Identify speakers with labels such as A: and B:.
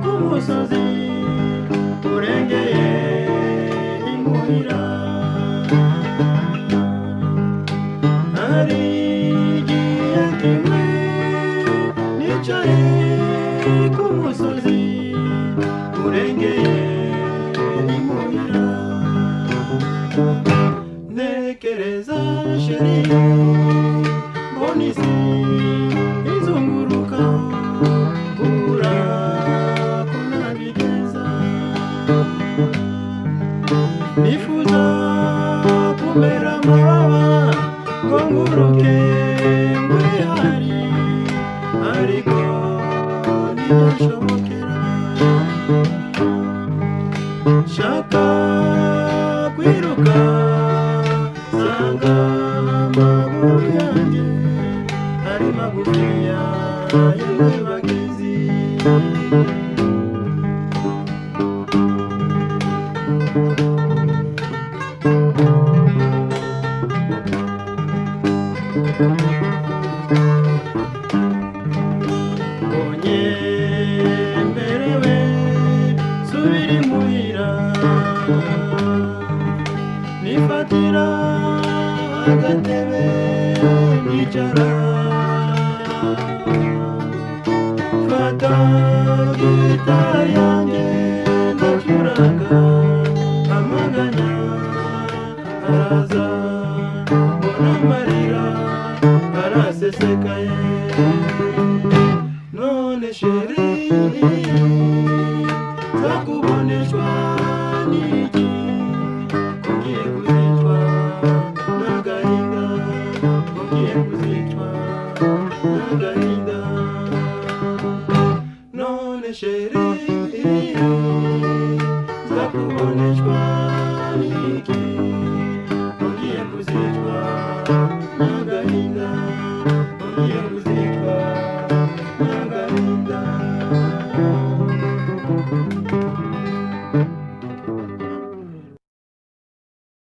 A: ku musozi urengeye imuhira hari igihe kimwe nicaye ku musozi urengeye imuhira ntekereza sheri mbona isi izunguruka kubura ko nabigeza nifuza kumera amababa ngo nguruke ngwe hari ariko ntibashobokera shaka kwiruka sanga amaguru yanjye ari magufiya y'abagizi mbonye mberewe subira imuhira nifatira agatebe nicara fata gitari yanjye ndacuranga amaganya araza mbona amarira arasesekaye none sheri